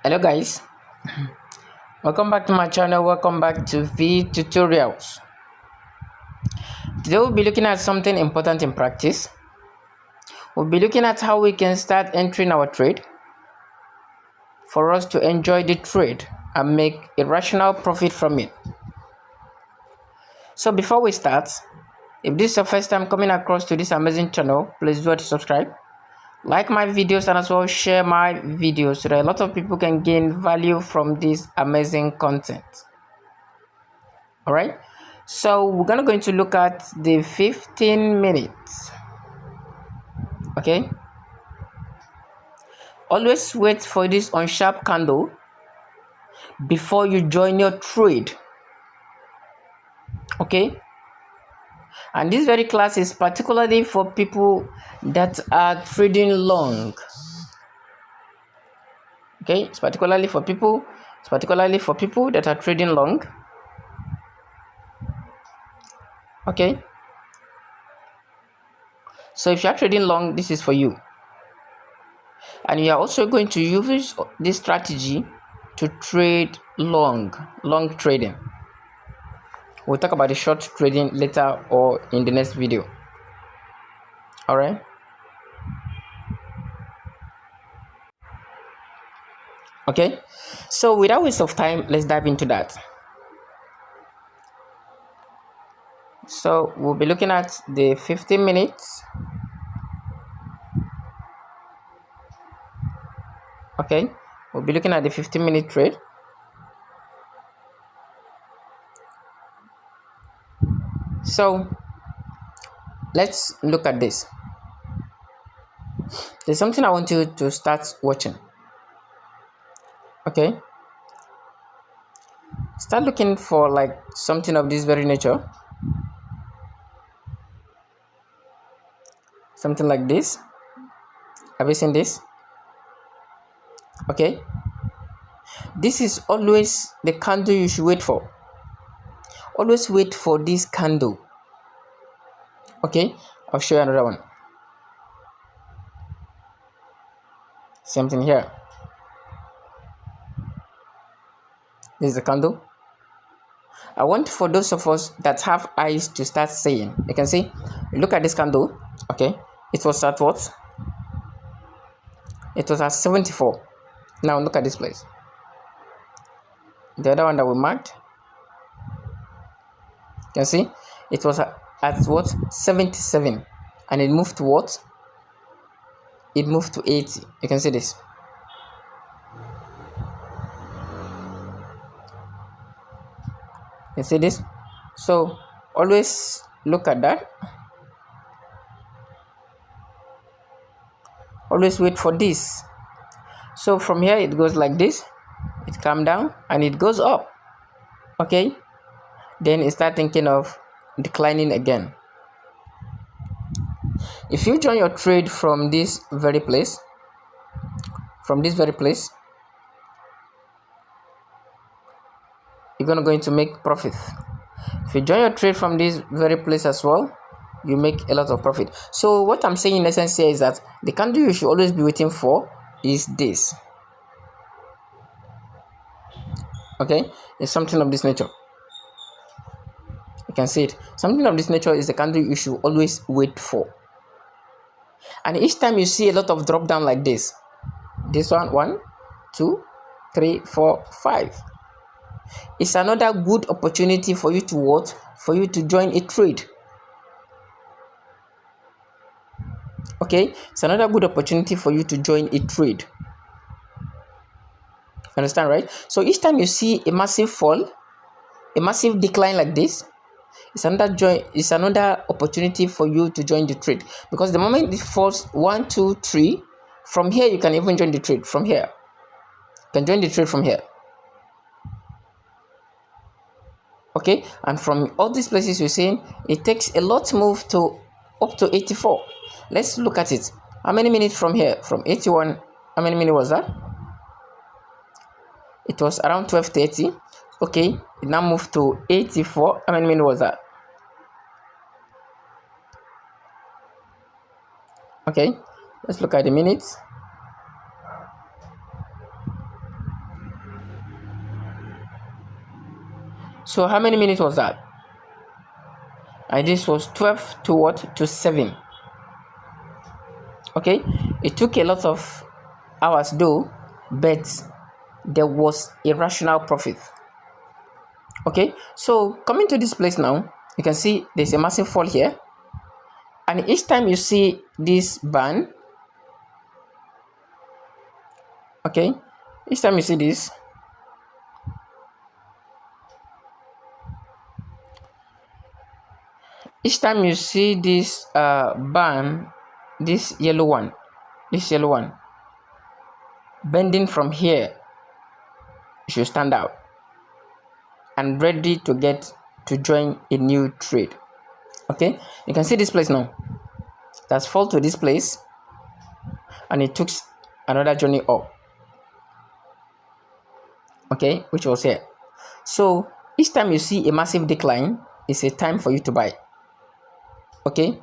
Hello guys, welcome back to my channel. Welcome back to V tutorials. Today we'll be looking at something important in practice. We'll be looking at how we can start entering our trade for us to enjoy the trade and make a rational profit from it. So before we start, if this is your first time coming across to this amazing channel, please do subscribe, like my videos, and as well share my videos so that a lot of people can gain value from this amazing content. All right, so we're gonna going to look at the 15 minutes. Okay, always wait for this on sharp candle before you join your trade. Okay, and this very class is particularly for people that are trading long. Okay, it's particularly for people that are trading long. Okay, so if you are trading long, this is for you. And you are also going to use this strategy to trade long trading. We'll talk about the short trading later or in the next video. All right. Okay, so without waste of time, let's dive into that. So we'll be looking at the 15 minutes. Okay, we'll be looking at the 15-minute trade. So let's look at this. There's something I want you to start watching. Okay, start looking for like something of this very nature, something like this. Have you seen this? Okay, this is always the candle you should wait for. Always wait for this candle. Okay, I'll show you another one. Same thing here. This is the candle. I want for those of us that have eyes to start seeing. You can see, look at this candle. Okay, it was at what? It was at 74. Now look at this place. The other one that we marked, you can see, it was at what? 77, and it moved to what? It moved to 80. You can see this. You see this? So always look at that. Always wait for this. So from here it goes like this. It comes down and it goes up. Okay, then it start thinking of declining again. If you join your trade from this very place, you're gonna going to make profit. If you join your trade from this very place as well, you make a lot of profit. So what I'm saying in essence here is that the candle you should always be waiting for is this. Okay, it's something of this nature. You can see it. Something of this nature is the candle you should always wait for. And each time you see a lot of drop down like this one, 1, 2, 3, 4, 5, it's another good opportunity for you to what? For you to join a trade. Okay, it's another good opportunity for you to join a trade. Understand, right? So each time you see a massive fall, a massive decline like this, it's another opportunity for you to join the trade. Because the moment it falls 1, 2, 3, from here you can even join the trade. From here, you can join the trade from here. Okay, and from all these places you're seeing, it takes a lot to move to up to 84. Let's look at it. How many minutes from here? From 81, how many minutes was that? It was around 12:30. Okay, it now moved to 84. How many minutes was that? Okay, let's look at the minutes. So how many minutes was that? And this was 12 to what? To 7. Okay, it took a lot of hours though, but there was a rational profit. Okay, so coming to this place now, you can see there's a massive fall here, and each time you see this band, okay, each time you see this, band, this yellow one bending from here, you should stand out and ready to get to join a new trade. Okay, you can see this place now, that's fall to this place, and it took another journey up, okay, which was here. So each time you see a massive decline, it's a time for you to buy. Okay,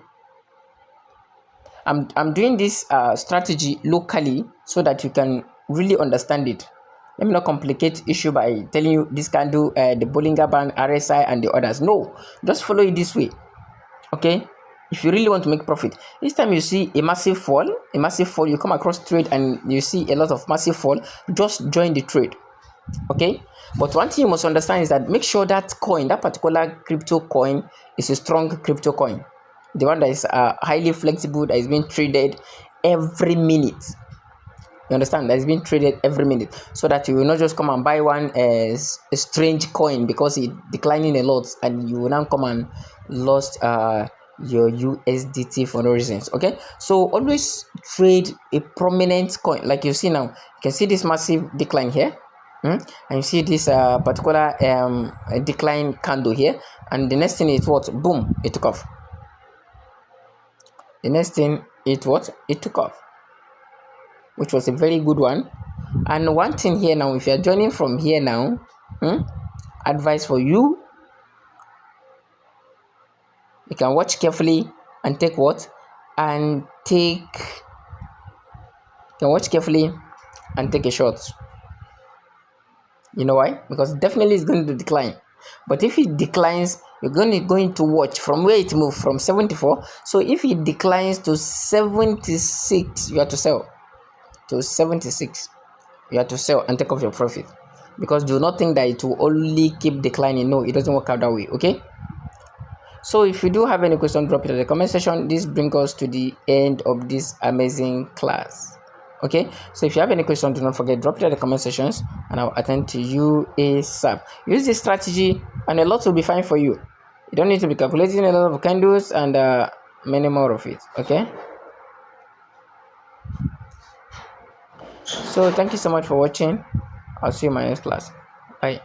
I'm doing this strategy locally so that you can really understand it. Let me not complicate issue by telling you this can do the Bollinger Band, RSI, and the others. No, just follow it this way. Okay, if you really want to make profit, each time you see a massive fall, you come across trade and you see a lot of massive fall, just join the trade. Okay, but one thing you must understand is that make sure that coin, that particular crypto coin, is a strong crypto coin, the one that is highly flexible, that is being traded every minute. You understand? That is being traded every minute, so that you will not just come and buy one as a strange coin because it's declining a lot, and you will now come and lost your USDT for no reasons. Okay, so always trade a prominent coin. Like you see now, you can see this massive decline here. And you see this particular decline candle here, and the next thing is what? Boom, it took off. The next thing it took off, which was a very good one. And one thing here now, if you are joining from here now, advice for you, you can watch carefully and take what? And take, you can watch carefully and take a shot. You know why? Because definitely it's going to decline. But if it declines, you're going to watch from where it moved from 74. So if it declines to 76, you have to sell. To 76, you have to sell and take off your profit. Because do not think that it will only keep declining. No, it doesn't work out that way. Okay. So if you do have any question, drop it in the comment section. This brings us to the end of this amazing class. Okay, so if you have any question, do not forget, drop it in the comment sections and I'll attend to you ASAP. Use this strategy and a lot will be fine for you. You don't need to be calculating a lot of candles and many more of it. Okay, so thank you so much for watching. I'll see you in my next class. Bye.